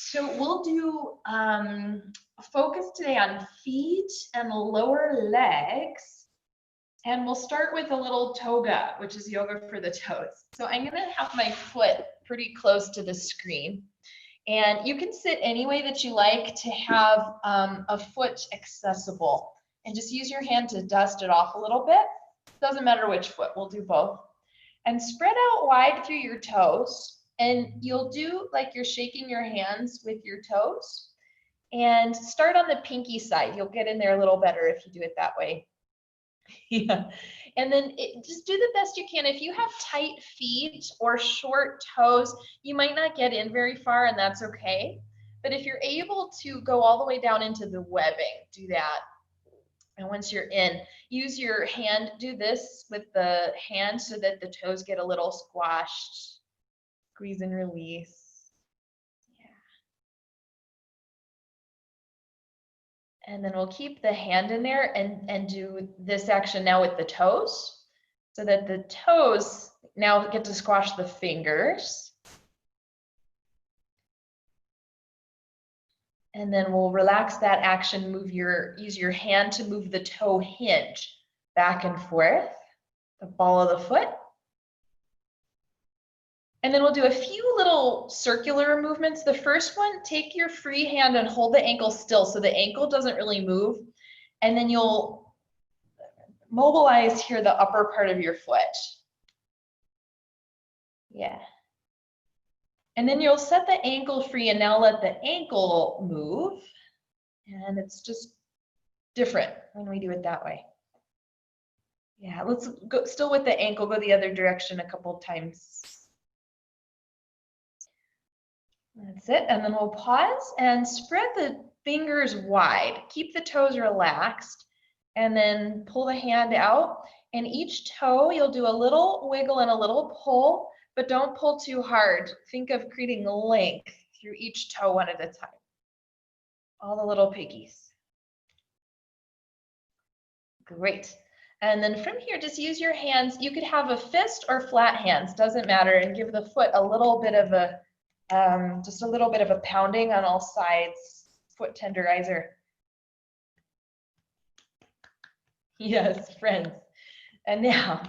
So we'll do focus today on feet and lower legs. And we'll start with a little toga, which is yoga for the toes. So I'm gonna have my foot pretty close to the screen. And you can sit any way that you like to have a foot accessible. And just use your hand to dust it off a little bit. Doesn't matter which foot, we'll do both. And spread out wide through your toes. And you'll do like you're shaking your hands with your toes. And start on the pinky side. You'll get in there a little better if you do it that way. Yeah. And then just do the best you can. If you have tight feet or short toes, you might not get in very far, and that's okay. But if you're able to go all the way down into the webbing, do that. And once you're in, use your hand, do this with the hand so that the toes get a little squashed. Squeeze and release. And then we'll keep the hand in there and do this action now with the toes, so that the toes now get to squash the fingers. And then we'll relax that action, use your hand to move the toe hinge back and forth, the ball of the foot. And then we'll do a few little circular movements. The first one, take your free hand and hold the ankle still so the ankle doesn't really move. And then you'll mobilize here the upper part of your foot. Yeah. And then you'll set the ankle free and now let the ankle move. And it's just different when we do it that way. Yeah, let's go still with the ankle, go the other direction a couple times. That's it, and then we'll pause and spread the fingers wide. Keep the toes relaxed, and then pull the hand out. And each toe, you'll do a little wiggle and a little pull, but don't pull too hard. Think of creating length through each toe one at a time. All the little piggies. Great. And then from here, just use your hands. You could have a fist or flat hands, doesn't matter, and give the foot a little bit of a just a little bit of a pounding on all sides, foot tenderizer. Yes, friends. And now,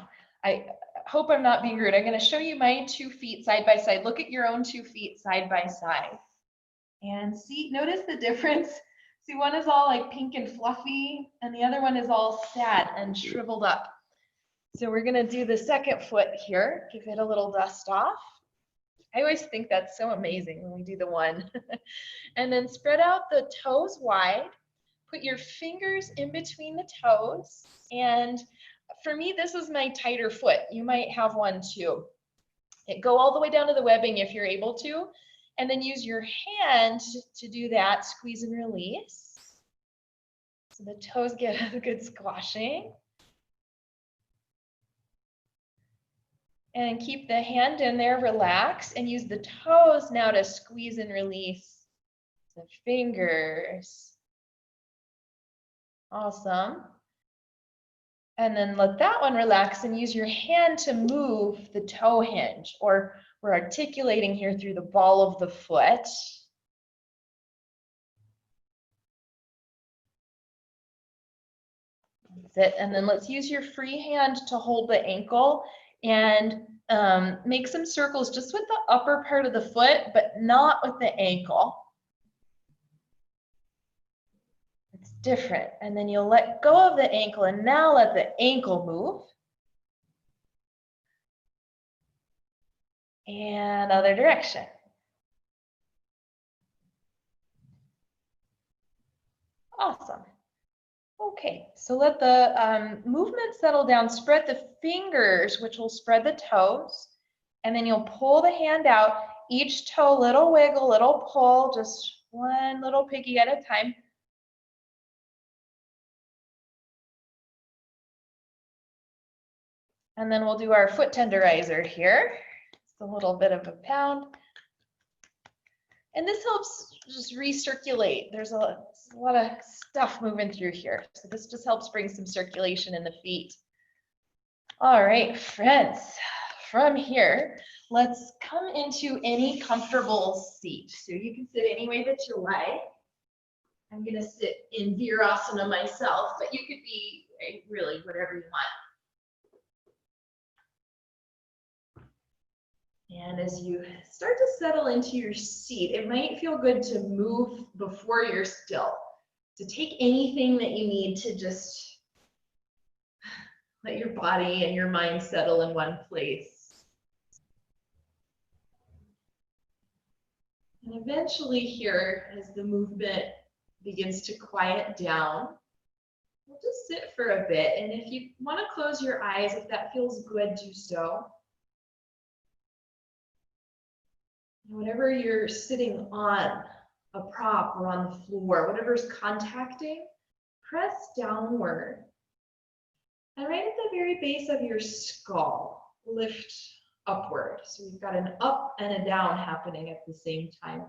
I hope I'm not being rude. I'm going to show you my 2 feet side by side. Look at your own 2 feet side by side. And see, notice the difference. See, one is all like pink and fluffy, and the other one is all sad and shriveled up. So we're going to do the second foot here. Give it a little dust off. I always think that's so amazing when we do the one. And then spread out the toes wide. Put your fingers in between the toes. And for me, this is my tighter foot. You might have one too. Go all the way down to the webbing if you're able to. And then use your hand to do that. Squeeze and release. So the toes get a good squashing. And keep the hand in there, relax, and use the toes now to squeeze and release the fingers. Awesome. And then let that one relax and use your hand to move the toe hinge, or we're articulating here through the ball of the foot. That's it. And then let's use your free hand to hold the ankle and make some circles just with the upper part of the foot, but not with the ankle. It's different. And then you'll let go of the ankle and now let the ankle move. And other direction. Awesome. Okay, so let the movement settle down. Spread the fingers, which will spread the toes. And then you'll pull the hand out. Each toe, little wiggle, little pull, just one little piggy at a time. And then we'll do our foot tenderizer here. Just a little bit of a pound. And this helps just recirculate. There's a lot of stuff moving through here. So this just helps bring some circulation in the feet. All right, friends. from here, let's come into any comfortable seat. So you can sit any way that you like. I'm gonna sit in Virasana myself, but you could be really whatever you want. And as you start to settle into your seat, it might feel good to move before you're still. So take anything that you need to just let your body and your mind settle in one place. And eventually here, as the movement begins to quiet down, we'll just sit for a bit. And if you want to close your eyes, if that feels good, do so. Whatever you're sitting on, a prop or on the floor, whatever's contacting, press downward. And right at the very base of your skull, lift upward. So you've got an up and a down happening at the same time.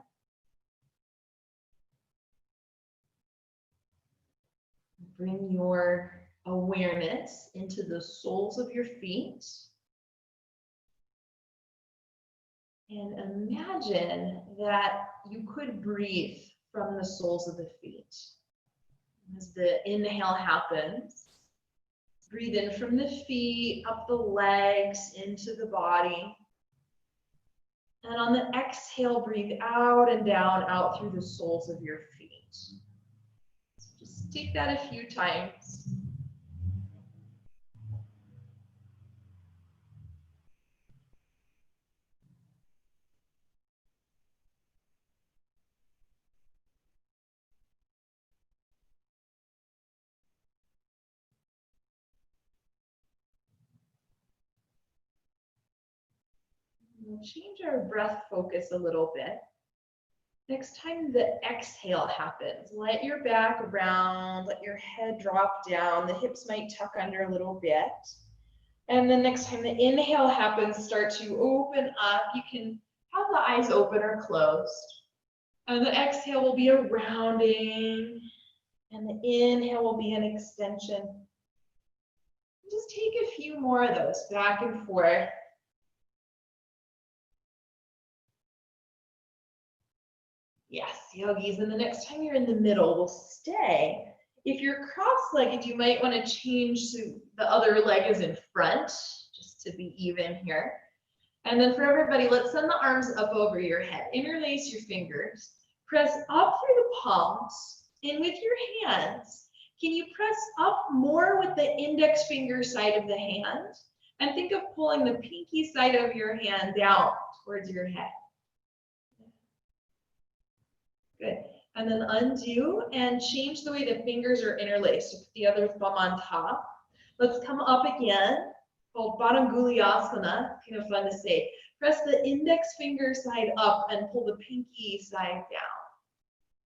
Bring your awareness into the soles of your feet. And imagine that you could breathe from the soles of the feet. As the inhale happens, breathe in from the feet, up the legs, into the body. And on the exhale, breathe out and down, out through the soles of your feet. So just take that a few times. We'll change our breath focus a little bit. Next time the exhale happens, let your back round, let your head drop down. The hips might tuck under a little bit. And then next time the inhale happens, start to open up. You can have the eyes open or closed. And the exhale will be a rounding. And the inhale will be an extension. Just take a few more of those back and forth. Yes, yogis, and the next time you're in the middle, we'll stay. If you're cross-legged, you might want to change to the other leg is in front, just to be even here. And then for everybody, let's send the arms up over your head. Interlace your fingers. Press up through the palms. And with your hands, can you press up more with the index finger side of the hand? And think of pulling the pinky side of your hand down towards your head. Good. And then undo and change the way the fingers are interlaced. So put the other thumb on top. Let's come up again, called Badanguliasana. Kind of fun to say. Press the index finger side up and pull the pinky side down.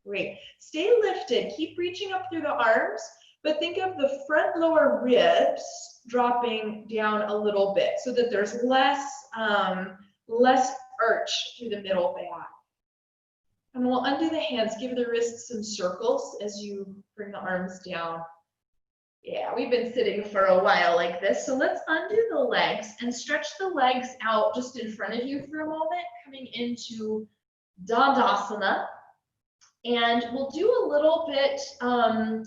Great. Stay lifted. Keep reaching up through the arms, but think of the front lower ribs dropping down a little bit so that there's less arch through the middle back. And we'll undo the hands, give the wrists some circles as you bring the arms down. Yeah, we've been sitting for a while like this. So let's undo the legs and stretch the legs out just in front of you for a moment, coming into Dandasana. And we'll do a little bit kind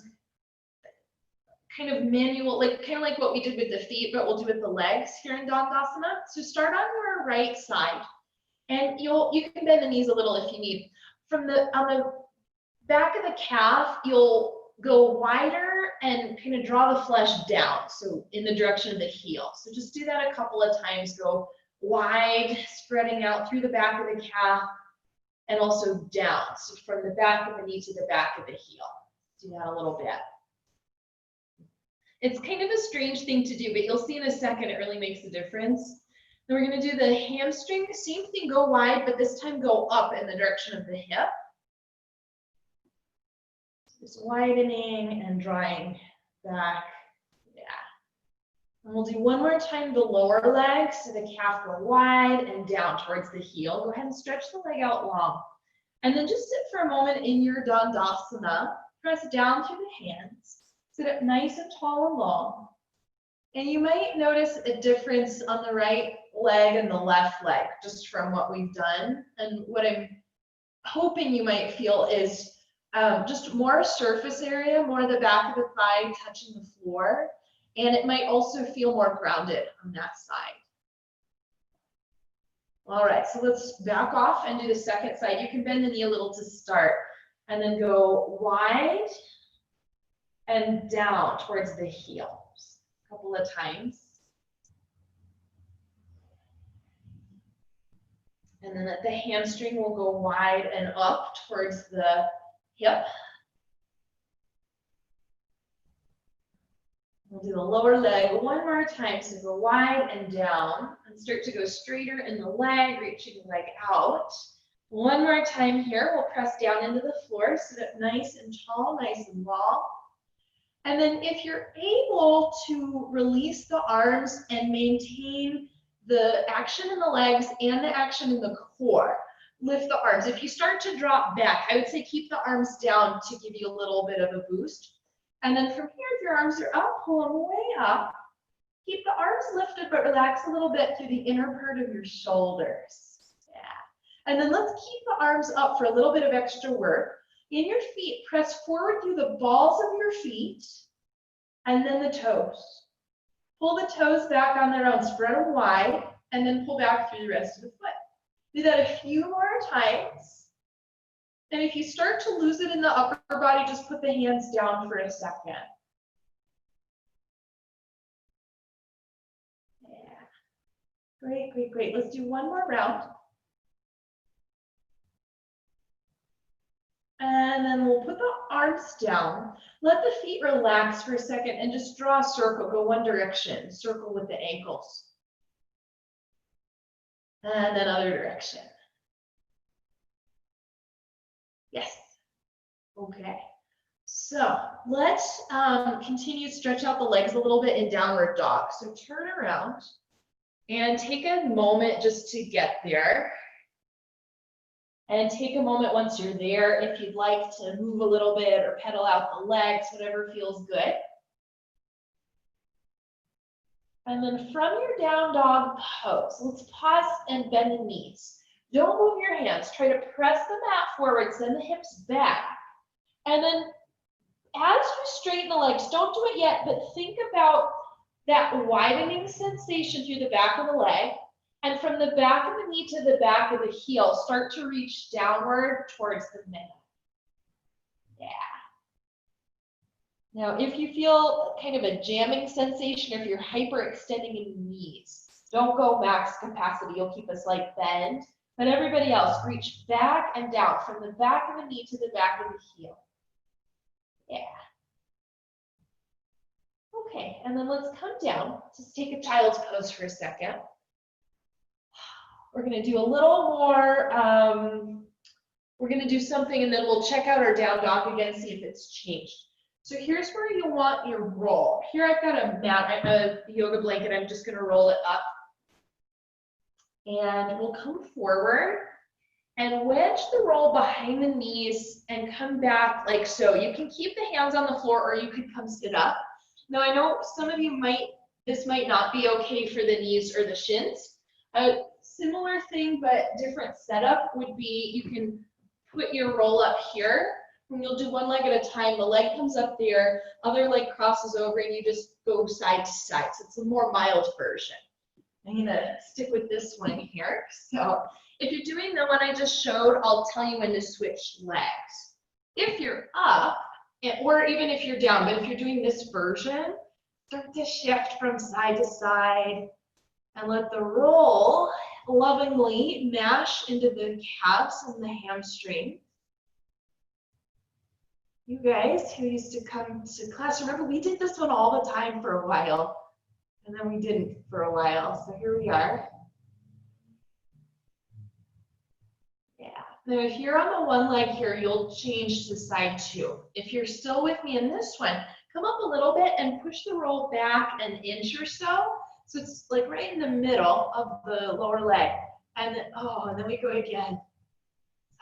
of manual, kind of like what we did with the feet, but we'll do with the legs here in Dandasana. So start on your right side. And you can bend the knees a little if you need. On the back of the calf, you'll go wider and kind of draw the flesh down, so in the direction of the heel. So just do that a couple of times. Go wide, spreading out through the back of the calf and also down. So from the back of the knee to the back of the heel. Do that a little bit. It's kind of a strange thing to do, but you'll see in a second it really makes a difference. Then we're going to do the hamstring. Same thing, go wide, but this time go up in the direction of the hip. Just widening and drawing back. Yeah. And we'll do one more time the lower leg, so the calf go wide and down towards the heel. Go ahead and stretch the leg out long. And then just sit for a moment in your Dandasana. Press down through the hands. Sit up nice and tall and long. And you might notice a difference on the right leg and the left leg, just from what we've done. And what I'm hoping you might feel is just more surface area, more the back of the thigh touching the floor. And it might also feel more grounded on that side. All right, so let's back off and do the second side. You can bend the knee a little to start, and then go wide and down towards the heels a couple of times. And then the hamstring will go wide and up towards the hip. We'll do the lower leg one more time. So go wide and down and start to go straighter in the leg, reaching the leg out. One more time here. We'll press down into the floor, sit up nice and tall, nice and long. And then if you're able to release the arms and maintain the action in the legs and the action in the core, lift the arms. If you start to drop back, I would say keep the arms down to give you a little bit of a boost. And then from here, if your arms are up, pull them way up. Keep the arms lifted, but relax a little bit through the inner part of your shoulders. Yeah. And then let's keep the arms up for a little bit of extra work. In your feet, press forward through the balls of your feet, and then the toes. Pull the toes back on their own, spread them wide, and then pull back through the rest of the foot. Do that a few more times. And if you start to lose it in the upper body, just put the hands down for a second. Yeah. Great, great, great. Let's do one more round. And then we'll put the arms down. Let the feet relax for a second and just draw a circle. Go one direction. Circle with the ankles. And then other direction. Yes. Okay. So let's continue to stretch out the legs a little bit in downward dog. So turn around and take a moment just to get there. And take a moment once you're there, if you'd like to move a little bit or pedal out the legs, whatever feels good. And then from your down dog pose, let's pause and bend the knees. Don't move your hands. Try to press the mat forward, send the hips back. And then as you straighten the legs, don't do it yet, but think about that widening sensation through the back of the leg. And from the back of the knee to the back of the heel, start to reach downward towards the middle. Yeah. Now, if you feel kind of a jamming sensation, if you're hyperextending in the knees, don't go max capacity. You'll keep a slight bend. But everybody else, reach back and down from the back of the knee to the back of the heel. Yeah. Okay, and then let's come down. Just take a child's pose for a second. We're going to do a little more, we're going to do something and then we'll check out our down dog again, see if it's changed. So here's where you want your roll. Here I've got a mat, a yoga blanket. I'm just going to roll it up. And we'll come forward and wedge the roll behind the knees and come back like so. You can keep the hands on the floor or you could come sit up. Now I know some of you this might not be okay for the knees or the shins. Similar thing, but different setup would be you can put your roll up here, and you'll do one leg at a time. The leg comes up there, other leg crosses over, and you just go side to side. So it's a more mild version. I'm going to stick with this one here. So if you're doing the one I just showed, I'll tell you when to switch legs. If you're up, or even if you're down, but if you're doing this version, start to shift from side to side and let the roll lovingly mash into the calves and the hamstring. You guys who used to come to class, remember we did this one all the time for a while, and then we didn't for a while, so here we are. Yeah, now if you're on the one leg here, you'll change to side two. If you're still with me in this one, come up a little bit and push the roll back an inch or so. So it's like right in the middle of the lower leg. And then, and then we go again,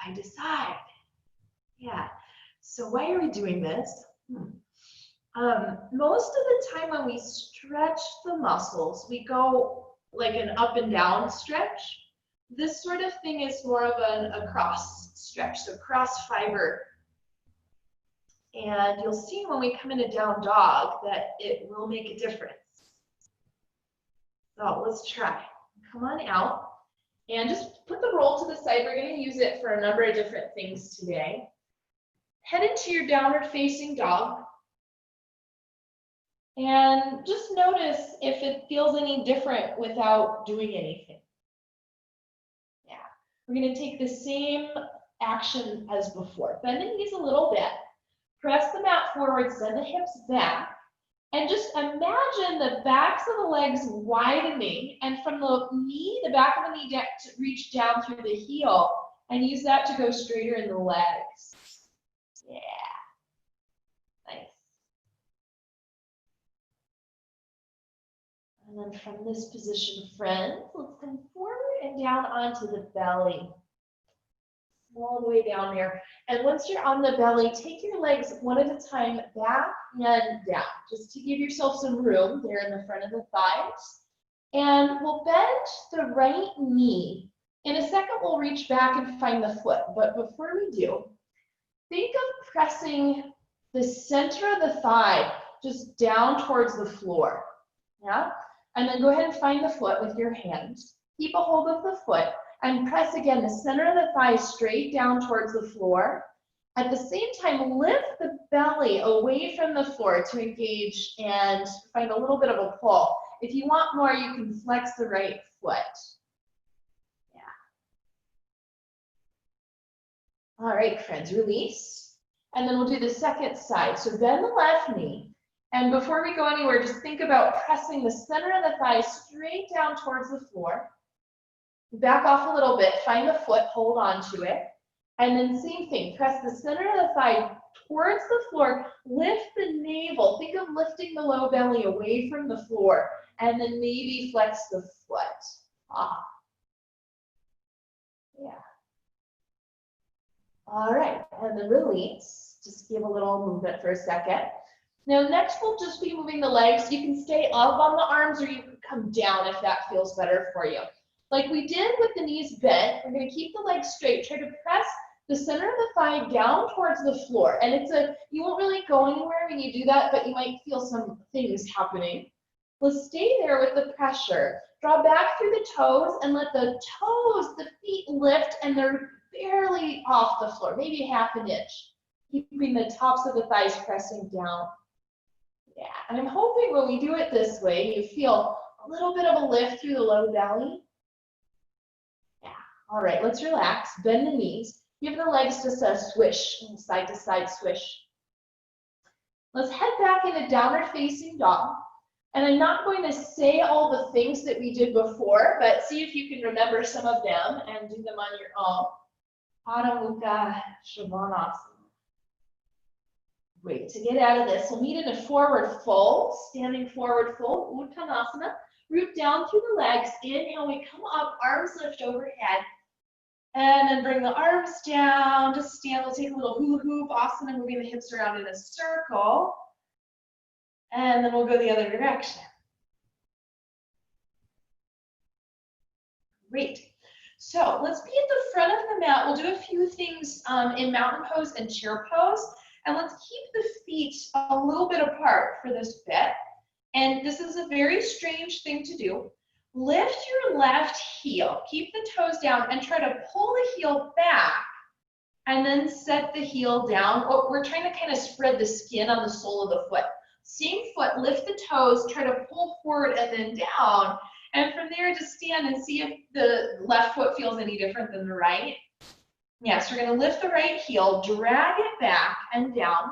side to side. Yeah. So why are we doing this? Most of the time when we stretch the muscles, we go like an up and down stretch. This sort of thing is more of a cross stretch, so cross fiber. And you'll see when we come into down dog that it will make a difference. So let's try. Come on out and just put the roll to the side. We're going to use it for a number of different things today. Head into your downward facing dog. And just notice if it feels any different without doing anything. Yeah, we're going to take the same action as before. Bend the knees a little bit. Press the mat forward, send the hips back. And just imagine the backs of the legs widening, and from the knee, the back of the knee to reach down through the heel, and use that to go straighter in the legs. Yeah. Nice. And then from this position, friends, let's come forward and down onto the belly. All the way down there. And once you're on the belly, take your legs one at a time, back and down, just to give yourself some room there in the front of the thighs. And we'll bend the right knee. In a second, we'll reach back and find the foot. But before we do, think of pressing the center of the thigh just down towards the floor. Yeah? And then go ahead and find the foot with your hands. Keep a hold of the foot. And press again the center of the thigh straight down towards the floor. At the same time, lift the belly away from the floor to engage and find a little bit of a pull. If you want more, you can flex the right foot. Yeah. All right, friends, release. And then we'll do the second side. So bend the left knee. And before we go anywhere, just think about pressing the center of the thigh straight down towards the floor. Back off a little bit, find the foot, hold on to it. And then same thing, press the center of the thigh towards the floor, lift the navel. Think of lifting the low belly away from the floor, and then maybe flex the foot. Ah. Yeah. All right, and then release. Just give a little movement for a second. Now next we'll just be moving the legs. You can stay up on the arms or you can come down if that feels better for you. Like we did with the knees bent, we're going to keep the legs straight. Try to press the center of the thigh down towards the floor. And you won't really go anywhere when you do that, but you might feel some things happening. Let's stay there with the pressure. Draw back through the toes and let the toes, the feet lift, and they're barely off the floor, maybe half an inch. Keeping the tops of the thighs pressing down. Yeah, and I'm hoping when we do it this way, you feel a little bit of a lift through the low belly. All right, let's relax, bend the knees. Give the legs just a swish, side to side swish. Let's head back into downward facing dog. And I'm not going to say all the things that we did before, but see if you can remember some of them and do them on your own. Adho Mukha Svanasana. Great, to get out of this, we'll meet in a forward fold, standing forward fold, Uttanasana. Root down through the legs, inhale, we come up, arms lift overhead. And then bring the arms down, just stand. We'll take a little hula hoop, asana, moving the hips around in a circle. And then we'll go the other direction. Great. So let's be at the front of the mat. We'll do a few things in mountain pose and chair pose. And let's keep the feet a little bit apart for this bit. And this is a very strange thing to do. Lift your left heel, keep the toes down, and try to pull the heel back, and then set the heel down. Oh, we're trying to kind of spread the skin on the sole of the foot. Same foot, lift the toes, try to pull forward and then down. And from there, just stand and see if the left foot feels any different than the right. Yes, we're gonna lift the right heel, drag it back and down,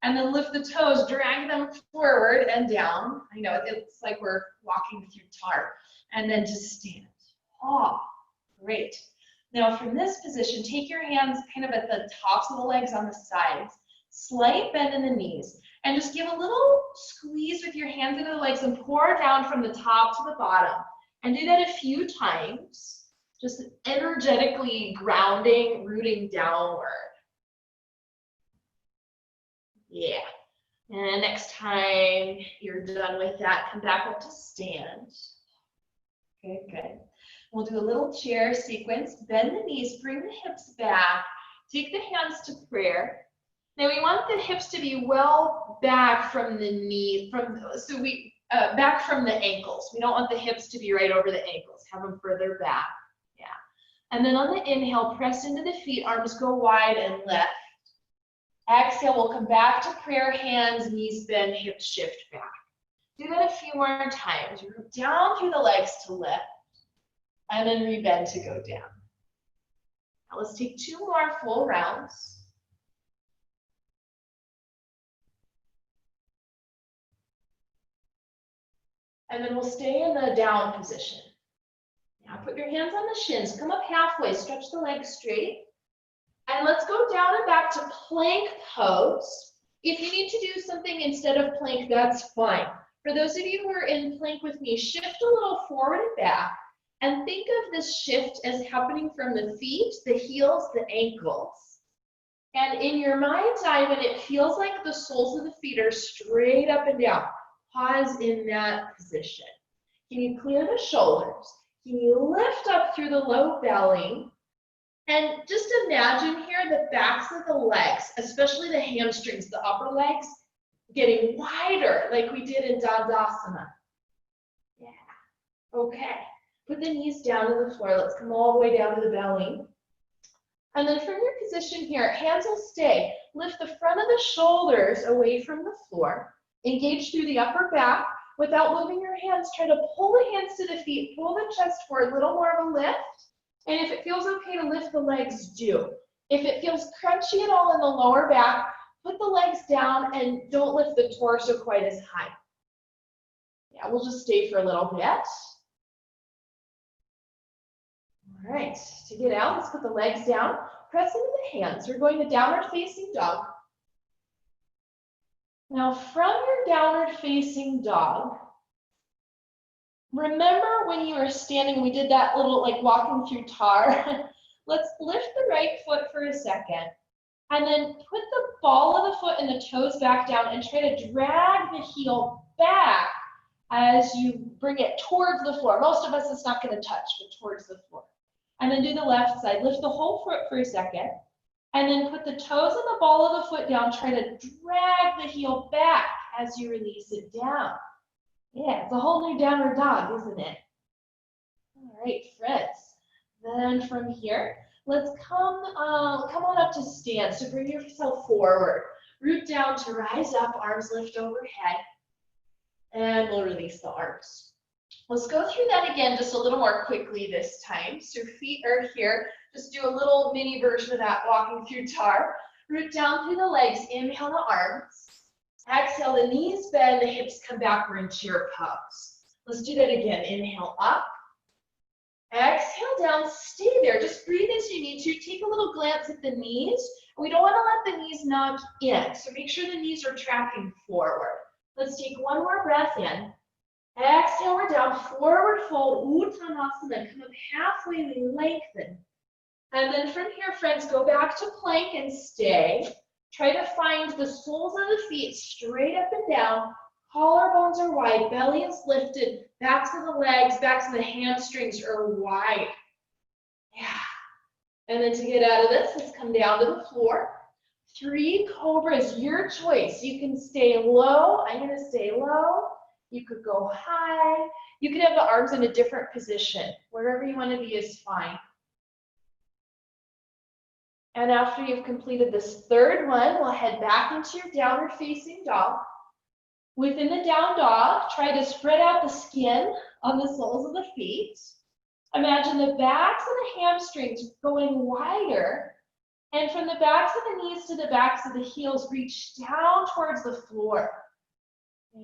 and then lift the toes, drag them forward and down. I know, it's like we're walking with your guitar. And then just stand. Oh, great. Now from this position, take your hands kind of at the tops of the legs on the sides, slight bend in the knees, and just give a little squeeze with your hands into the legs and pour down from the top to the bottom. And do that a few times, just energetically grounding, rooting downward. Yeah. And next time you're done with that, come back up to stand. Okay, good. We'll do a little chair sequence. Bend the knees, bring the hips back. Take the hands to prayer. Now we want the hips to be well back from the knee, back from the ankles. We don't want the hips to be right over the ankles. Have them further back. Yeah. And then on the inhale, press into the feet, arms go wide and lift. Exhale, we'll come back to prayer, hands, knees bend, hips shift back. Do that a few more times. Root down through the legs to lift, and then rebend to go down. Now let's take 2 more full rounds. And then we'll stay in the down position. Now put your hands on the shins, come up halfway, stretch the legs straight. And let's go down and back to plank pose. If you need to do something instead of plank, that's fine. For those of you who are in plank with me, shift a little forward and back, and think of this shift as happening from the feet, the heels, the ankles. And in your mind's eye, when it feels like the soles of the feet are straight up and down, pause in that position. Can you clear the shoulders? Can you lift up through the low belly? And just imagine here the backs of the legs, especially the hamstrings, the upper legs, getting wider like we did in Dandasana. Yeah. Okay. Put the knees down to the floor. Let's come all the way down to the belly. And then from your position here, hands will stay. Lift the front of the shoulders away from the floor. Engage through the upper back. Without moving your hands, try to pull the hands to the feet. Pull the chest forward, a little more of a lift. And if it feels okay to lift the legs, do. If it feels crunchy at all in the lower back, put the legs down and don't lift the torso quite as high. Yeah, we'll just stay for a little bit. All right, to get out, let's put the legs down. Press into the hands. We're going to downward facing dog. Now from your downward facing dog, remember when you were standing, we did that little like walking through tar. Let's lift the right foot for a second and then put the ball of the foot and the toes back down and try to drag the heel back as you bring it towards the floor. Most of us it's not going to touch, but towards the floor. And then do the left side. Lift the whole foot for a second and then put the toes and the ball of the foot down. Try to drag the heel back as you release it down. Yeah, it's a whole new downward dog, isn't it? All right, friends. Then from here, let's come on up to stand. So bring yourself forward. Root down to rise up, arms lift overhead. And we'll release the arms. Let's go through that again just a little more quickly this time. So feet are here. Just do a little mini version of that walking through tar. Root down through the legs. Inhale the arms. Exhale, the knees bend, the hips come back. We're in chair pose. Let's do that again. Inhale up. Exhale down. Stay there. Just breathe as you need to. Take a little glance at the knees. We don't want to let the knees knock in. So make sure the knees are tracking forward. Let's take one more breath in. Exhale, we're down. Forward fold. Uttanasana. Come up halfway. We lengthen. And then from here, friends, go back to plank and stay. Try to find the soles of the feet straight up and down. Collarbones are wide, belly is lifted, backs of the legs, backs of the hamstrings are wide. Yeah. And then to get out of this, let's come down to the floor. 3 cobras, your choice. You can stay low. I'm going to stay low. You could go high. You could have the arms in a different position. Wherever you want to be is fine. And after you've completed this third one, we'll head back into your downward facing dog. Within the down dog, try to spread out the skin on the soles of the feet. Imagine the backs of the hamstrings going wider. And from the backs of the knees to the backs of the heels, reach down towards the floor. Yeah.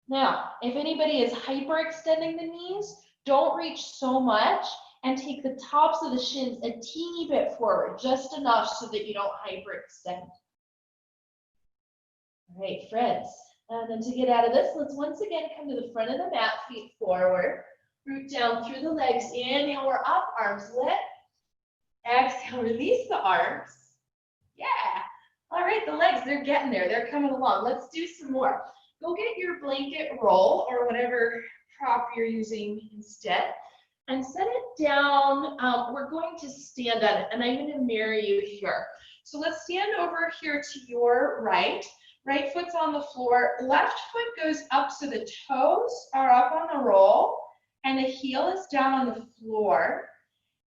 Now, if anybody is hyperextending the knees, don't reach so much. And take the tops of the shins a teeny bit forward, just enough so that you don't hyperextend. All right, friends. And then to get out of this, let's once again come to the front of the mat, feet forward. Root down through the legs. Inhale, we're up, arms lift. Exhale, release the arms. Yeah. All right, the legs, they're getting there. They're coming along. Let's do some more. go get your blanket roll or whatever prop you're using instead and set it down. We're going to stand on it, and I'm going to mirror you here. So let's stand over here to your right. Right foot's on the floor. Left foot goes up so the toes are up on the roll and the heel is down on the floor.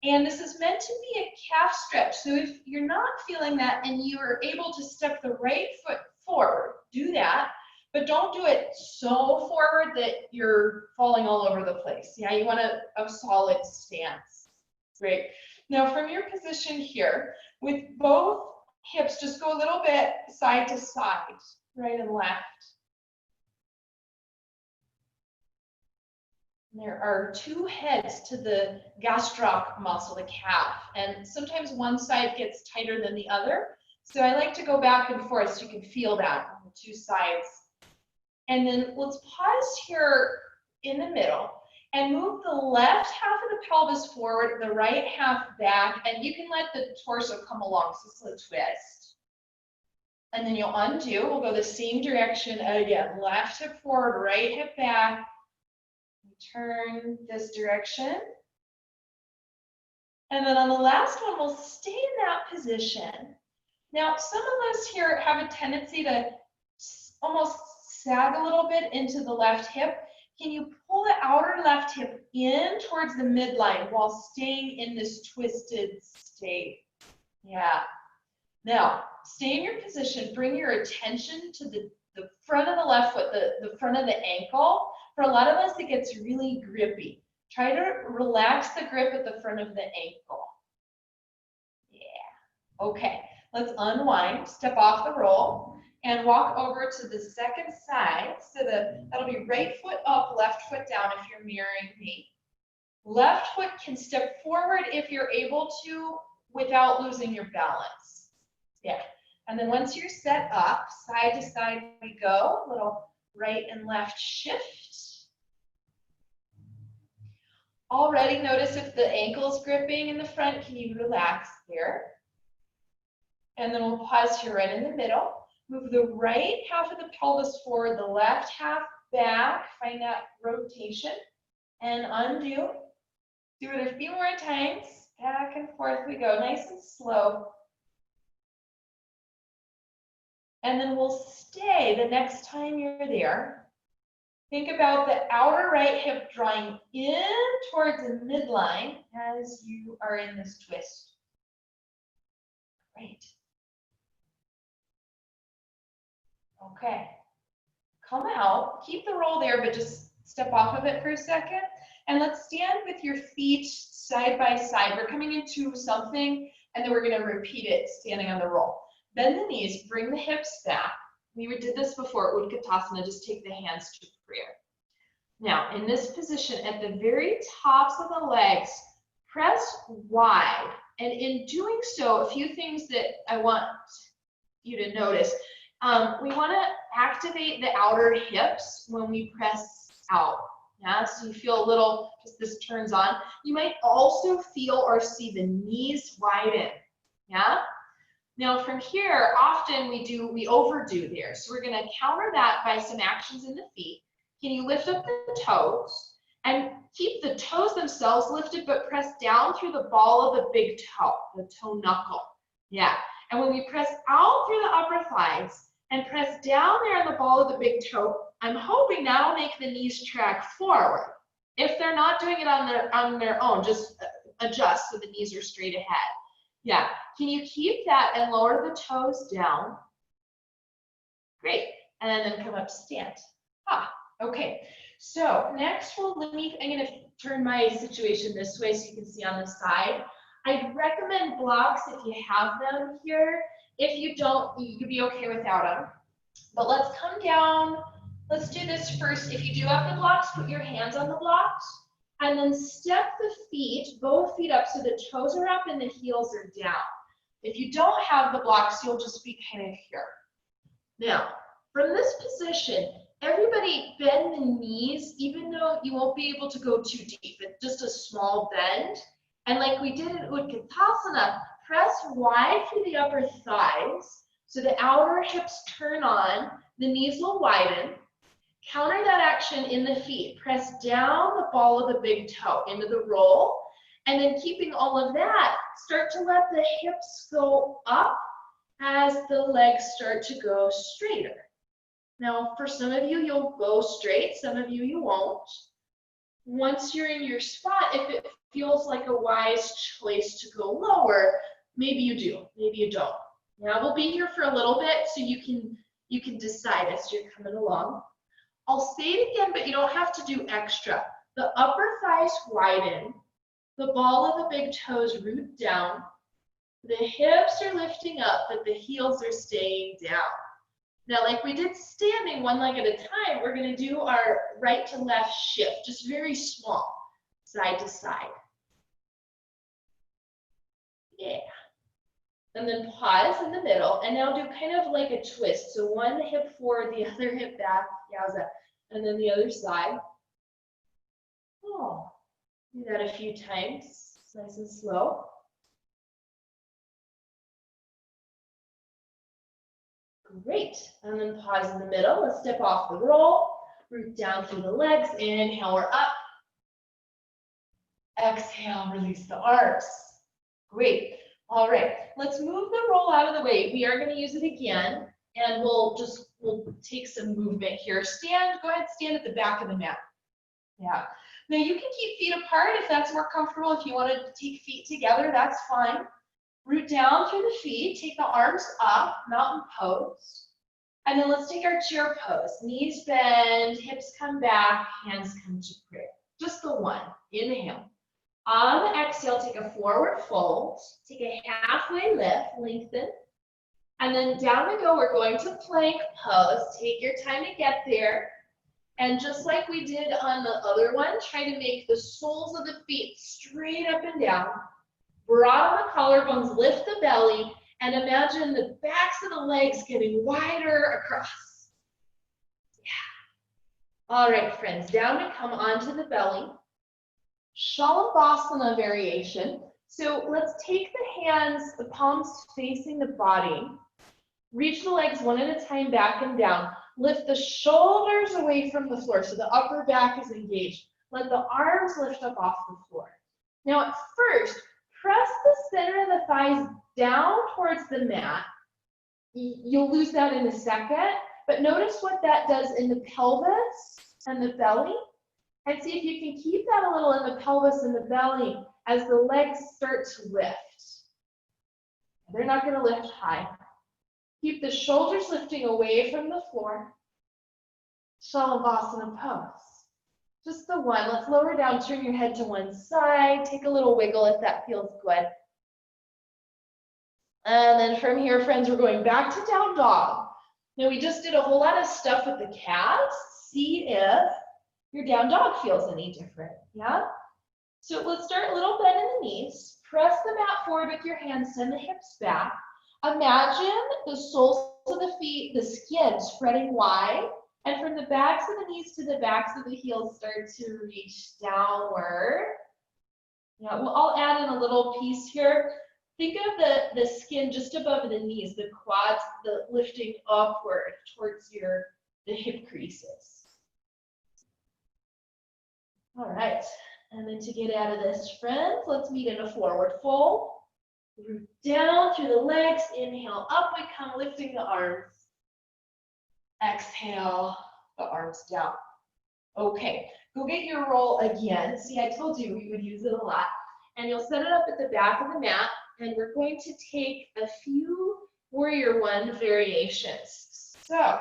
And this is meant to be a calf stretch. So if you're not feeling that and you are able to step the right foot forward, do that. But don't do it so forward that you're falling all over the place. Yeah, you want a solid stance. Great. Now from your position here, with both hips, just go a little bit side to side, right and left. There are two heads to the gastroc muscle, the calf, and sometimes one side gets tighter than the other. So I like to go back and forth so you can feel that on the two sides. And then let's pause here in the middle and move the left half of the pelvis forward, the right half back, and you can let the torso come along, so it's a twist. And then you'll undo, we'll go the same direction again, left hip forward, right hip back, turn this direction. And then on the last one, we'll stay in that position. Now, some of us here have a tendency to almost sag a little bit into the left hip. Can you pull the outer left hip in towards the midline while staying in this twisted state? Yeah. Now, stay in your position. Bring your attention to the front of the left foot, the front of the ankle. For a lot of us, it gets really grippy. Try to relax the grip at the front of the ankle. Yeah. Okay, let's unwind, step off the roll, and walk over to the second side. So that'll be right foot up, left foot down if you're mirroring me. Left foot can step forward if you're able to without losing your balance. Yeah. And then once you're set up, side to side we go, a little right and left shift. Already notice if the ankle's gripping in the front, can you relax here? And then we'll pause here right in the middle. Move the right half of the pelvis forward, the left half back, find that rotation, and undo. Do it a few more times, back and forth we go, nice and slow. And then we'll stay the next time you're there. Think about the outer right hip drawing in towards the midline as you are in this twist. Great. Okay. Come out. Keep the roll there, but just step off of it for a second. And let's stand with your feet side by side. We're coming into something, and then we're going to repeat it standing on the roll. Bend the knees, bring the hips back. We did this before, Utkatasana, just take the hands to prayer. Now, in this position, at the very tops of the legs, press wide. And in doing so, a few things that I want you to notice. We want to activate the outer hips when we press out. Yeah, so you feel a little, just this turns on. You might also feel or see the knees widen. Yeah. Now from here, often we overdo there. So we're going to counter that by some actions in the feet. Can you lift up the toes and keep the toes themselves lifted, but press down through the ball of the big toe, the toe knuckle. Yeah. And when we press out through the upper thighs and press down there on the ball of the big toe, I'm hoping that'll make the knees track forward. If they're not doing it on their own, just adjust so the knees are straight ahead. Yeah. Can you keep that and lower the toes down? Great. And then come up to stand. Okay. So next, I'm going to turn my situation this way so you can see on the side. I'd recommend blocks if you have them here. If you don't, you could be okay without them. But let's come down. Let's do this first. If you do have the blocks, put your hands on the blocks. And then step the feet, both feet up so the toes are up and the heels are down. If you don't have the blocks, you'll just be kind of here. Now, from this position, everybody bend the knees, even though you won't be able to go too deep. It's just a small bend. And like we did in Utkatasana, press wide through the upper thighs so the outer hips turn on, the knees will widen. Counter that action in the feet. Press down the ball of the big toe into the roll. And then keeping all of that, start to let the hips go up as the legs start to go straighter. Now, for some of you, you'll go straight. Some of you, you won't. Once you're in your spot, if it feels like a wise choice to go lower, maybe you do, maybe you don't. Now, we'll be here for a little bit so you can decide as you're coming along. I'll say it again, but you don't have to do extra. The upper thighs widen. The ball of the big toes root down. The hips are lifting up, but the heels are staying down. Now, like we did standing one leg at a time, we're going to do our right to left shift, just very small, side to side. Yeah. And then pause in the middle, and now do kind of like a twist. So one hip forward, the other hip back, yowza, and then the other side. Oh, do that a few times, nice and slow. Great, and then pause in the middle. Let's step off the roll, root down through the legs, inhale, we're up. Exhale, release the arms. Great, all right, let's move the roll out of the way. We are gonna use it again, and we'll take some movement here. Go ahead, stand at the back of the mat. Yeah, now you can keep feet apart if that's more comfortable. If you wanna take feet together, that's fine. Root down through the feet, take the arms up, mountain pose. And then let's take our chair pose. Knees bend, hips come back, hands come to prayer. Just the one, inhale. On the exhale, take a forward fold, take a halfway lift, lengthen. And then down we go, we're going to plank pose. Take your time to get there. And just like we did on the other one, try to make the soles of the feet straight up and down. Broaden the collarbones, lift the belly, and imagine the backs of the legs getting wider across. Yeah. All right, friends, down we come onto the belly. Shalabhasana variation. So let's take the hands, the palms facing the body. Reach the legs one at a time back and down. Lift the shoulders away from the floor so the upper back is engaged. Let the arms lift up off the floor. Now at first, press the center of the thighs down towards the mat. You'll lose that in a second, but notice what that does in the pelvis and the belly. And see if you can keep that a little in the pelvis and the belly as the legs start to lift. They're not going to lift high. Keep the shoulders lifting away from the floor. Shalabhasana pose. Just the one. Let's lower down, turn your head to one side. Take a little wiggle if that feels good. And then from here, friends, we're going back to down dog. Now we just did a whole lot of stuff with the calves. See if your down dog feels any different, yeah? So let's start a little bend in the knees. Press the mat forward with your hands, send the hips back. Imagine the soles of the feet, the skin spreading wide. And from the backs of the knees to the backs of the heels, start to reach downward. Yeah, I'll add in a little piece here. Think of the skin just above the knees, the quads, the lifting upward towards the hip creases. All right, and then to get out of this, friends, let's meet in a forward fold. Root down through the legs, inhale, up we come, lifting the arms. Exhale, the arms down. Okay, go get your roll again. See, I told you we would use it a lot. And you'll set it up at the back of the mat, and we're going to take a few warrior one variations. So,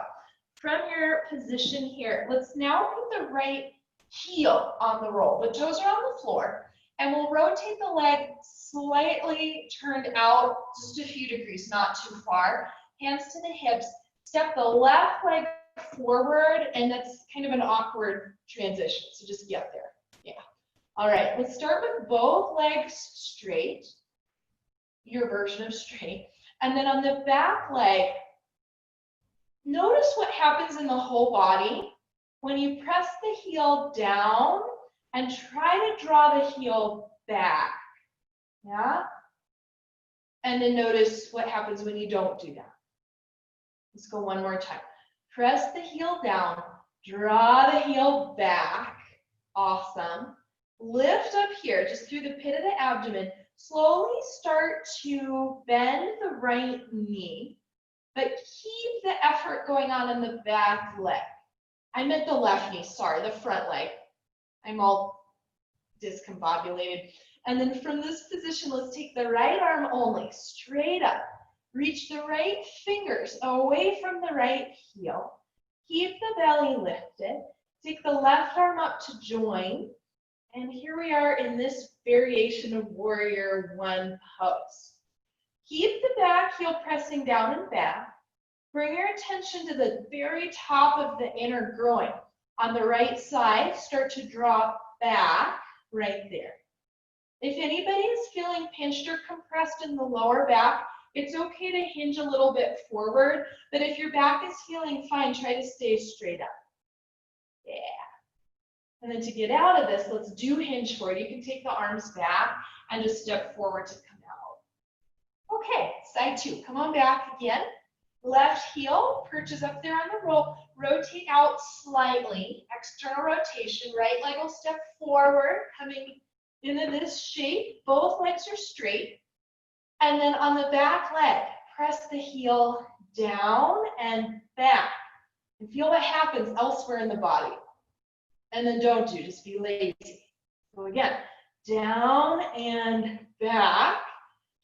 from your position here, let's now put the right heel on the roll. The toes are on the floor, and we'll rotate the leg slightly turned out just a few degrees, not too far. Hands to the hips. Step the left leg forward, and that's kind of an awkward transition, so just get there. Yeah. All right, let's start with both legs straight, your version of straight. And then on the back leg, notice what happens in the whole body when you press the heel down and try to draw the heel back. Yeah? And then notice what happens when you don't do that. Let's go one more time. Press the heel down, Draw the heel back. Awesome. Lift up here, just through the pit of the abdomen. Slowly start to bend the right knee, but keep the effort going on in the back leg. I meant the left knee, sorry, the front leg. I'm all discombobulated. And then from this position, let's take the right arm only, straight up. Reach the right fingers away from the right heel. Keep the belly lifted. Take the left arm up to join. And here we are in this variation of Warrior One pose. Keep the back heel pressing down and back. Bring your attention to the very top of the inner groin. On the right side, start to drop back right there. If anybody is feeling pinched or compressed in the lower back, it's okay to hinge a little bit forward, but if your back is feeling fine, try to stay straight up. Yeah. And then to get out of this, let's do hinge forward. You can take the arms back and just step forward to come out. Okay, side two. Come on back again. Left heel perches up there on the roll. Rotate out slightly. External rotation. Right leg will step forward, coming into this shape. Both legs are straight. And then on the back leg, press the heel down and back. And feel what happens elsewhere in the body. And then don't do, just be lazy. So again, down and back.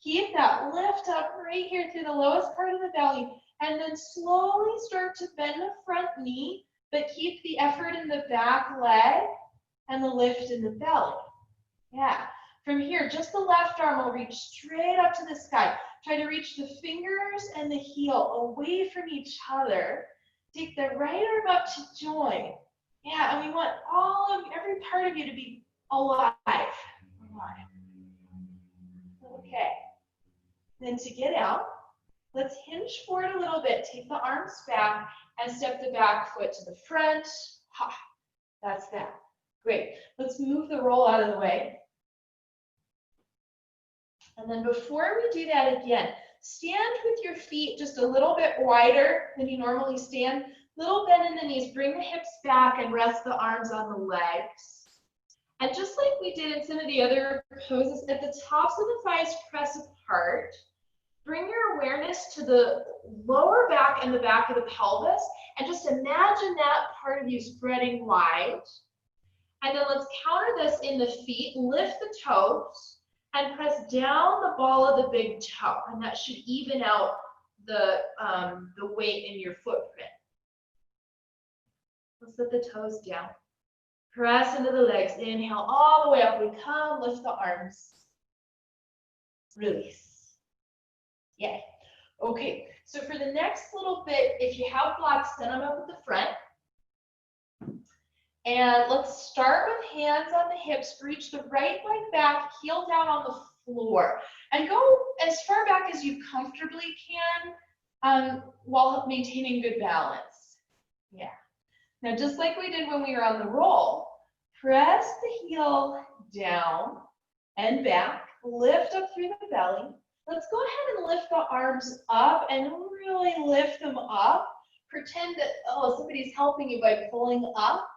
Keep that lift up right here through the lowest part of the belly. And then slowly start to bend the front knee, but keep the effort in the back leg and the lift in the belly. Yeah. From here, just the left arm will reach straight up to the sky. Try to reach the fingers and the heel away from each other. Take the right arm up to join. Yeah, and we want every part of you to be alive. Okay. Then to get out, let's hinge forward a little bit. Take the arms back and step the back foot to the front. Ha, that's that. Great. Let's move the roll out of the way. And then before we do that again, stand with your feet just a little bit wider than you normally stand. Little bend in the knees. Bring the hips back and rest the arms on the legs. And just like we did in some of the other poses, at the tops of the thighs press apart. Bring your awareness to the lower back and the back of the pelvis. And just imagine that part of you spreading wide. And then let's counter this in the feet. Lift the toes. And press down the ball of the big toe, and that should even out the weight in your footprint. Let's let the toes down. Press into the legs. Inhale all the way up. We come, lift the arms. Release. Yay. Okay, so for the next little bit, if you have blocks, stand them up at the front. And let's start with hands on the hips. Reach the right leg back, heel down on the floor. And go as far back as you comfortably can while maintaining good balance. Yeah. Now, just like we did when we were on the roll, press the heel down and back. Lift up through the belly. Let's go ahead and lift the arms up and really lift them up. Pretend that, somebody's helping you by pulling up.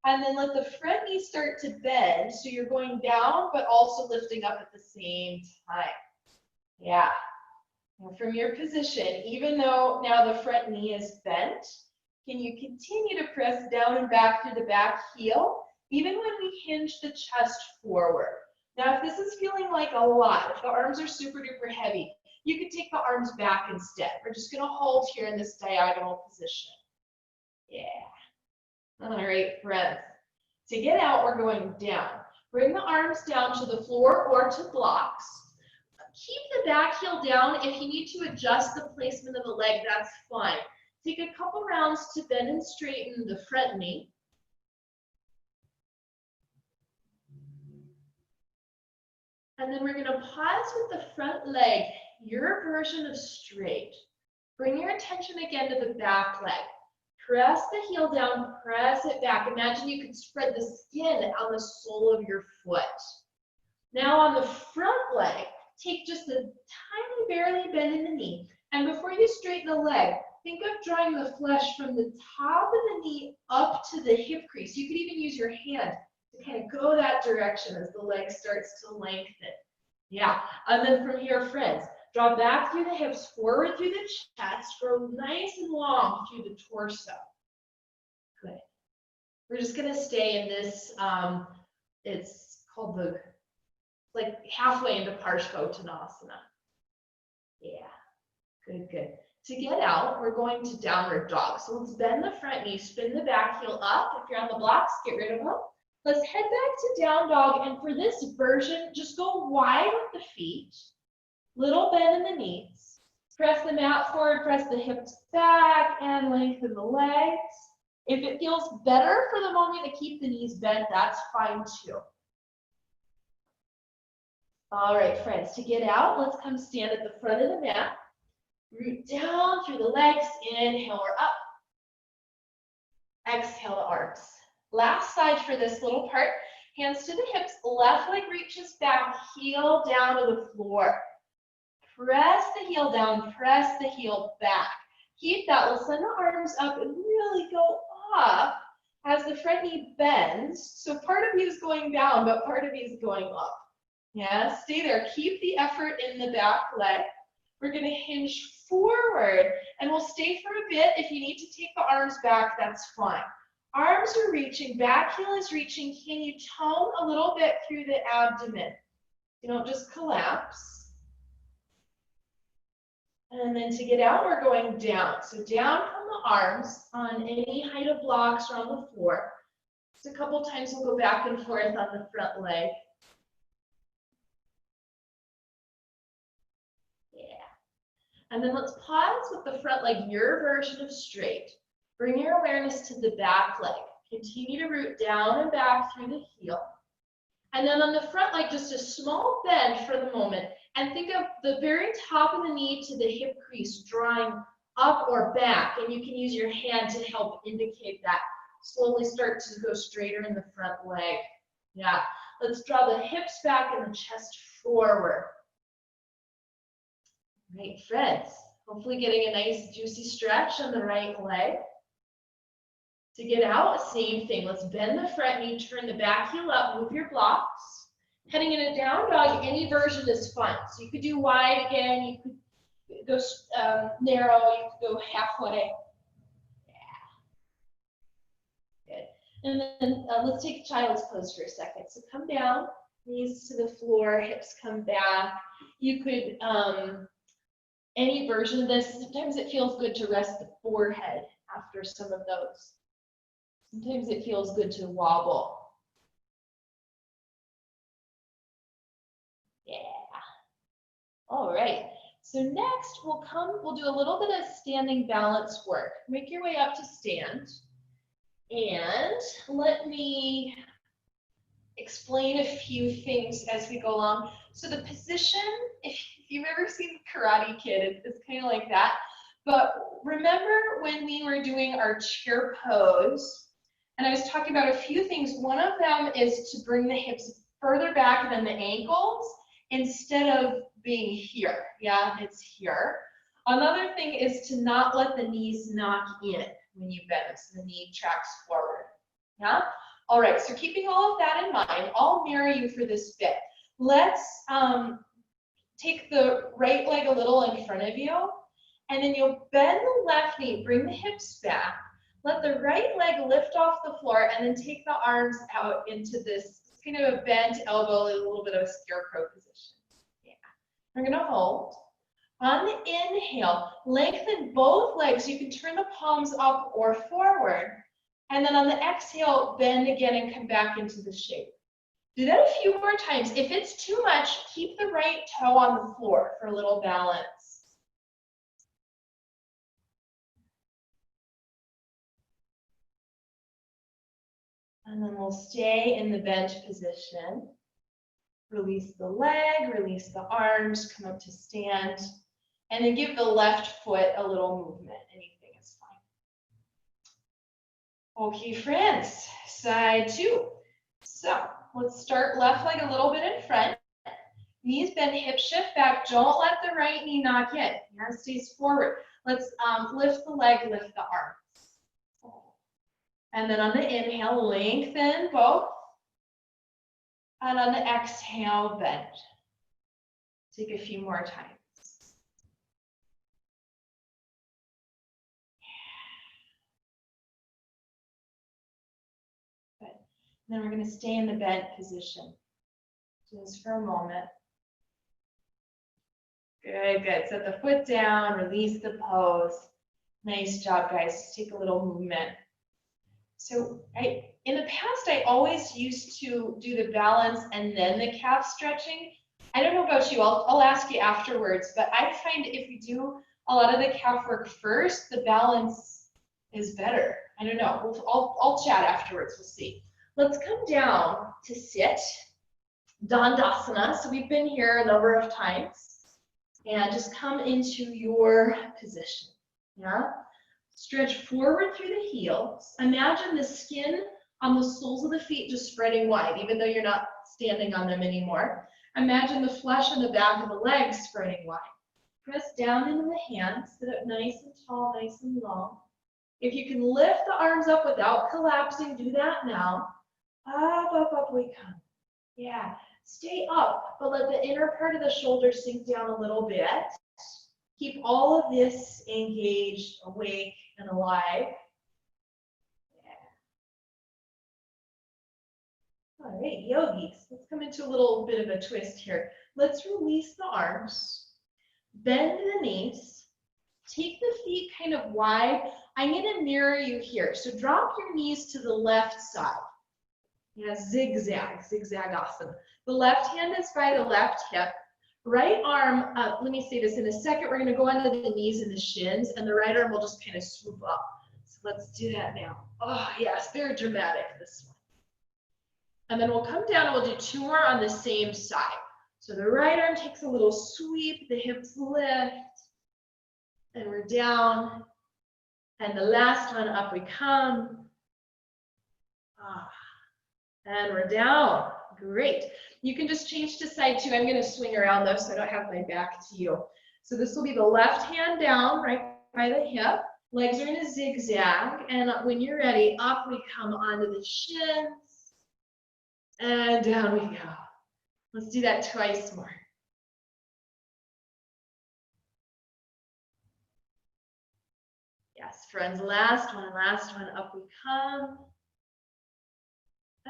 And then let the front knee start to bend, so you're going down, but also lifting up at the same time. Yeah. And from your position, even though now the front knee is bent, can you continue to press down and back through the back heel, even when we hinge the chest forward? Now, if this is feeling like a lot, if the arms are super duper heavy, you can take the arms back instead. We're just going to hold here in this diagonal position. Yeah. All right, friends. To get out, we're going down. Bring the arms down to the floor or to blocks. Keep the back heel down. If you need to adjust the placement of the leg, that's fine. Take a couple rounds to bend and straighten the front knee. And then we're going to pause with the front leg, your version of straight. Bring your attention again to the back leg. Press the heel down, press it back. Imagine you could spread the skin on the sole of your foot. Now on the front leg, take just a tiny, barely bend in the knee. And before you straighten the leg, think of drawing the flesh from the top of the knee up to the hip crease. You could even use your hand to kind of go that direction as the leg starts to lengthen. Yeah, and then from here, friends, draw back through the hips, forward through the chest, grow nice and long through the torso. Good. We're just gonna stay in this, it's called the, like halfway into Parshvottanasana. Yeah, good, good. To get out, we're going to downward dog. So let's bend the front knee, spin the back heel up. If you're on the blocks, get rid of them. Let's head back to down dog, and for this version, just go wide with the feet, little bend in the knees, press the mat forward, press the hips back, and lengthen the legs. If it feels better for the moment to keep the knees bent, that's fine too. All right, friends, to get out, let's come stand at the front of the mat, root down through the legs, inhale, we're up, exhale to arms. Last side for this little part, hands to the hips, left leg reaches back, heel down to the floor. Press the heel down, press the heel back. Keep that, we'll send the arms up and really go up as the front knee bends. So part of you is going down, but part of you is going up. Yeah, stay there, keep the effort in the back leg. We're gonna hinge forward and we'll stay for a bit. If you need to take the arms back, that's fine. Arms are reaching, back heel is reaching. Can you tone a little bit through the abdomen? You don't just collapse. And then to get out, we're going down. So down from the arms on any height of blocks or on the floor. Just a couple times we'll go back and forth on the front leg. And then let's pause with the front leg, your version of straight. Bring your awareness to the back leg. Continue to root down and back through the heel. And then on the front leg, just a small bend for the moment. And think of the very top of the knee to the hip crease, drawing up or back. And you can use your hand to help indicate that. Slowly start to go straighter in the front leg. Yeah. Let's draw the hips back and the chest forward. Great, friends. Hopefully getting a nice juicy stretch on the right leg. To get out, same thing. Let's bend the front knee, turn the back heel up, move your blocks. Heading in a down dog, any version is fine. So you could do wide again, you could go narrow, you could go halfway. Yeah. Good. And then let's take child's pose for a second. So come down, knees to the floor, hips come back. You could any version of this. Sometimes it feels good to rest the forehead after some of those. Sometimes it feels good to wobble. Yeah. All right. So next we'll do a little bit of standing balance work. Make your way up to stand. And let me explain a few things as we go along. So the position, if you've ever seen Karate Kid, it's kind of like that. But remember when we were doing our chair pose, and I was talking about a few things. One of them is to bring the hips further back than the ankles instead of being here. Yeah, it's here. Another thing is to not let the knees knock in when you bend, so the knee tracks forward. Yeah? All right, so keeping all of that in mind, I'll mirror you for this bit. Let's take the right leg a little in front of you, and then you'll bend the left knee, bring the hips back, let the right leg lift off the floor, and then take the arms out into this kind of a bent elbow, a little bit of a scarecrow position. Yeah. We're gonna hold. On the inhale, lengthen both legs. You can turn the palms up or forward. And then on the exhale, bend again and come back into the shape. Do that a few more times. If it's too much, keep the right toe on the floor for a little balance. And then we'll stay in the bent position. Release the leg, release the arms, come up to stand. And then give the left foot a little movement. Anything is fine. Okay, friends, side two. So let's start left leg a little bit in front. Knees bend, hip shift back. Don't let the right knee knock in. Yeah, stays forward. Let's lift the leg, lift the arms. And then on the inhale, lengthen both. And on the exhale, bend. Take a few more times. Good. And then we're going to stay in the bent position just for a moment. Good, good. Set the foot down, release the pose. Nice job, guys. Just take a little movement. So in the past, I always used to do the balance and then the calf stretching. I don't know about you, I'll ask you afterwards, but I find if we do a lot of the calf work first, the balance is better. I don't know, I'll chat afterwards, we'll see. Let's come down to sit, Dandasana. So we've been here a number of times, and just come into your position, yeah? Stretch forward through the heels. Imagine the skin on the soles of the feet just spreading wide, even though you're not standing on them anymore. Imagine the flesh on the back of the legs spreading wide. Press down into the hands, sit up nice and tall, nice and long. If you can lift the arms up without collapsing, do that now. Up, up, up we come. Yeah, stay up, but let the inner part of the shoulder sink down a little bit. Keep all of this engaged, awake, and alive. Yeah. All right, yogis, let's come into a little bit of a twist here. Let's release the arms, bend the knees, take the feet kind of wide. I'm going to mirror you here. So drop your knees to the left side. Yeah, zigzag, zigzag-asana. The left hand is by the left hip. Right arm, let me say this, in a second we're going to go under the knees and the shins, and the right arm will just kind of swoop up. So let's do that now. Oh yes, very dramatic, this one. And then we'll come down and we'll do two more on the same side. So the right arm takes a little sweep, the hips lift, and we're down. And the last one, up we come. And we're down. Great. You can just change to side two. I'm going to swing around though, so I don't have my back to you. So this will be the left hand down right by the hip. Legs are in a zigzag. And when you're ready, up we come onto the shins. And down we go. Let's do that twice more. Yes, friends, last one, up we come.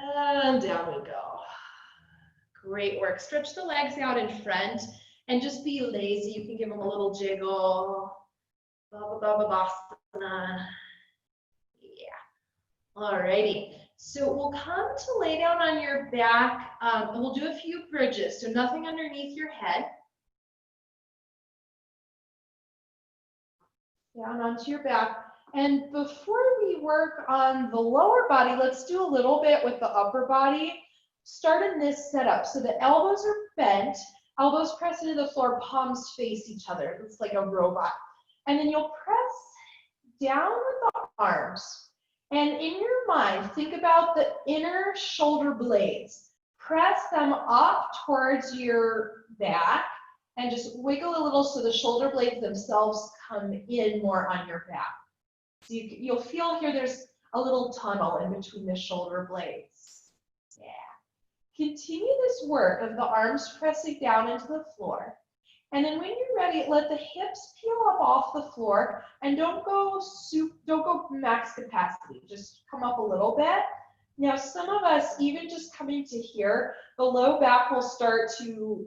And down we go. Great work. Stretch the legs out in front and just be lazy. You can give them a little jiggle. Babasana. Yeah. Alrighty. So we'll come to lay down on your back, and we'll do a few bridges. So nothing underneath your head. Down onto your back. And before we work on the lower body, let's do a little bit with the upper body. Start in this setup. So the elbows are bent, elbows press into the floor, palms face each other. It's like a robot. And then you'll press down with the arms. And in your mind, think about the inner shoulder blades. Press them up towards your back and just wiggle a little so the shoulder blades themselves come in more on your back. So you'll feel here there's a little tunnel in between the shoulder blades. Yeah. Continue this work of the arms pressing down into the floor. And then when you're ready, let the hips peel up off the floor and don't go max capacity. Just come up a little bit. Now, some of us, even just coming to here, the low back will start to,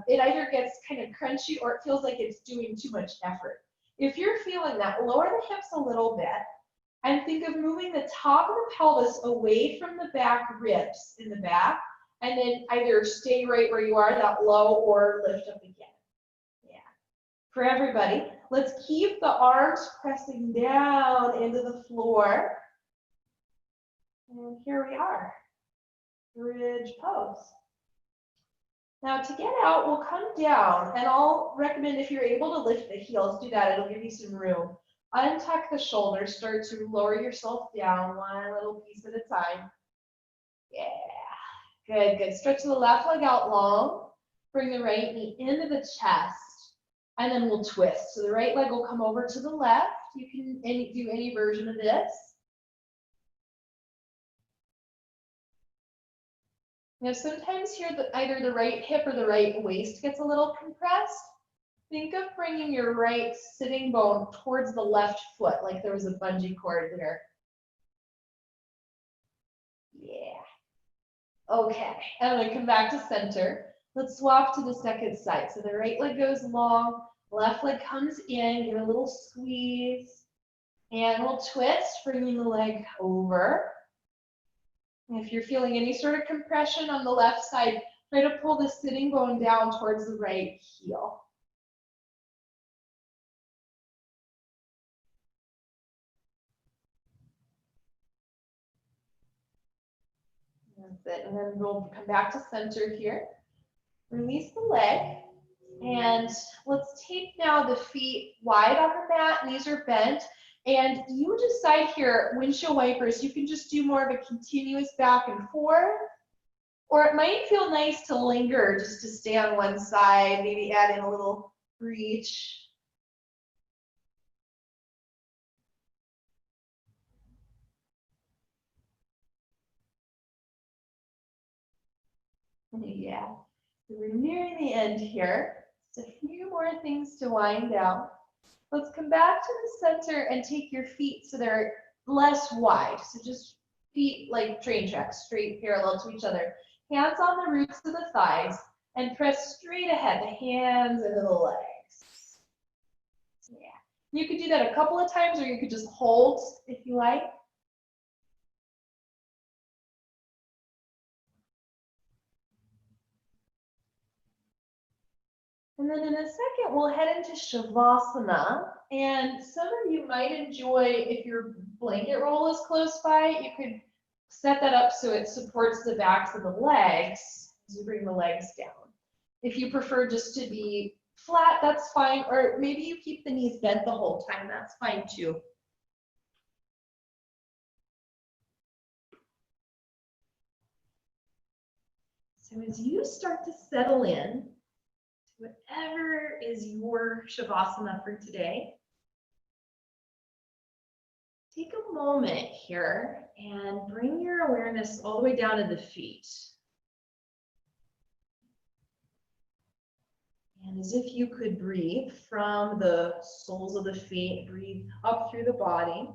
it either gets kind of crunchy or it feels like it's doing too much effort. If you're feeling that, lower the hips a little bit and think of moving the top of the pelvis away from the back ribs in the back, and then either stay right where you are, that low, or lift up again. Yeah. For everybody, let's keep the arms pressing down into the floor. And here we are, bridge pose. Now to get out, we'll come down, and I'll recommend if you're able to lift the heels, do that. It'll give you some room. Untuck the shoulders, start to lower yourself down one little piece at a time. Yeah, good, good. Stretch the left leg out long. Bring the right knee into the chest, and then we'll twist. So the right leg will come over to the left. You can do any version of this. Now sometimes here, either the right hip or the right waist gets a little compressed. Think of bringing your right sitting bone towards the left foot, like there was a bungee cord there. Yeah. Okay, and then come back to center. Let's swap to the second side. So the right leg goes long, left leg comes in, give it a little squeeze, and we'll twist, bringing the leg over. And if you're feeling any sort of compression on the left side, try to pull the sitting bone down towards the right heel. That's it. And then we'll come back to center here. Release the leg. And let's take now the feet wide on the mat, knees are bent. And you decide here, windshield wipers, you can just do more of a continuous back and forth. Or it might feel nice to linger, just to stay on one side, maybe add in a little reach. Yeah, so we're nearing the end here. Just a few more things to wind down. Let's come back to the center and take your feet so they're less wide. So just feet like train tracks, straight parallel to each other. Hands on the roots of the thighs and press straight ahead, the hands into the legs. Yeah. You could do that a couple of times or you could just hold if you like. And then in a second, we'll head into Shavasana. And some of you might enjoy, if your blanket roll is close by, you could set that up so it supports the backs of the legs as you bring the legs down. If you prefer just to be flat, that's fine. Or maybe you keep the knees bent the whole time. That's fine too. So as you start to settle in, whatever is your Shavasana for today, take a moment here and bring your awareness all the way down to the feet. And as if you could breathe from the soles of the feet, breathe up through the body.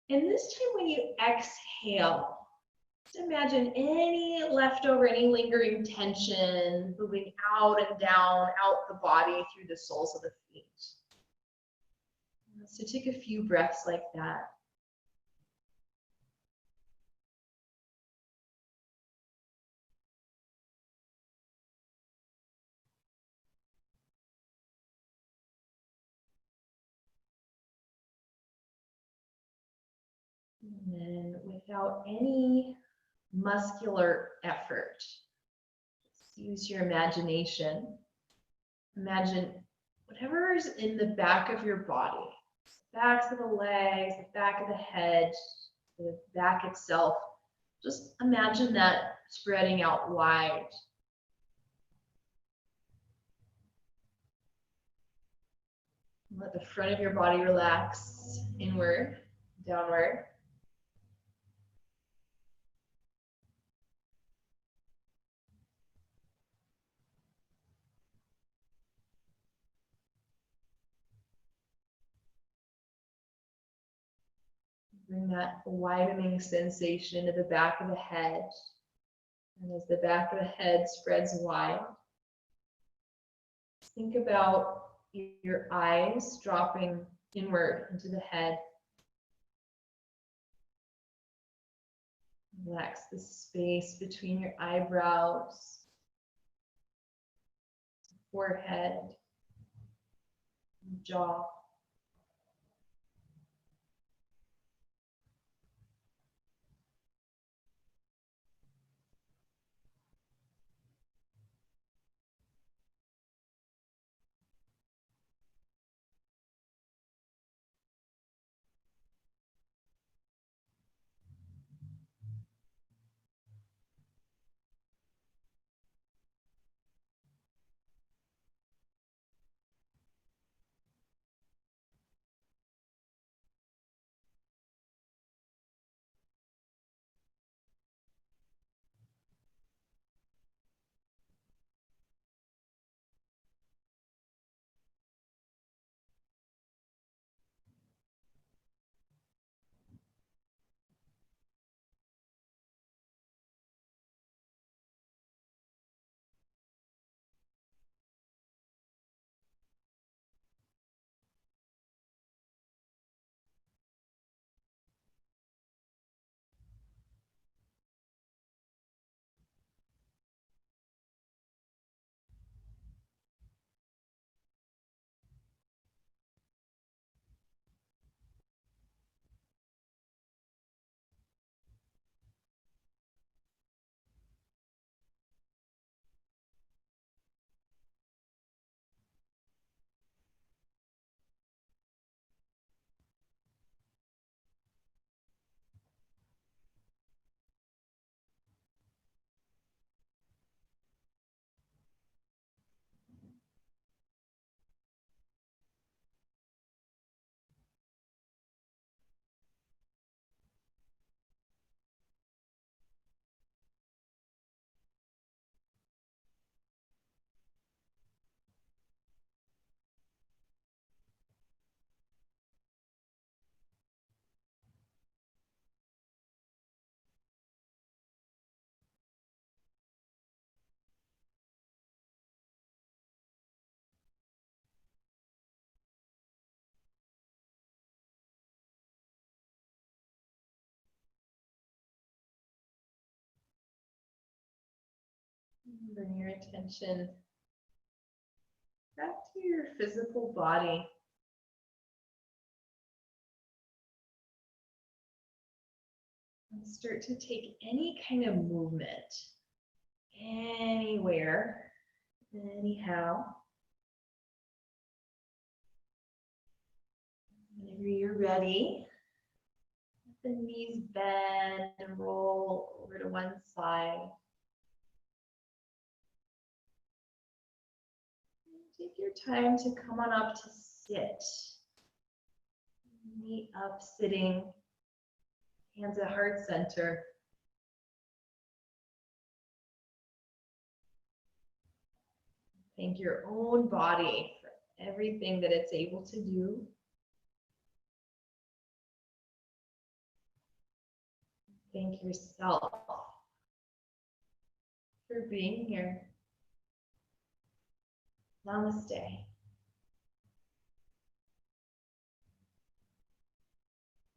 And this time when you exhale, just imagine any leftover, any lingering tension moving out and down, out the body through the soles of the feet. So take a few breaths like that. And then without any muscular effort, just use your imagination. Imagine whatever is in the back of your body, the backs of the legs, the back of the head, the back itself. Just imagine that spreading out wide. Let the front of your body relax inward, downward. Bring that widening sensation to the back of the head. And as the back of the head spreads wide, think about your eyes dropping inward into the head. Relax the space between your eyebrows, forehead, jaw. Bring your attention back to your physical body. And start to take any kind of movement anywhere, anyhow. Whenever you're ready, let the knees bend and roll over to one side. Take your time to come on up to sit. Meet up sitting, hands at heart center. Thank your own body for everything that it's able to do. Thank yourself for being here. Namaste.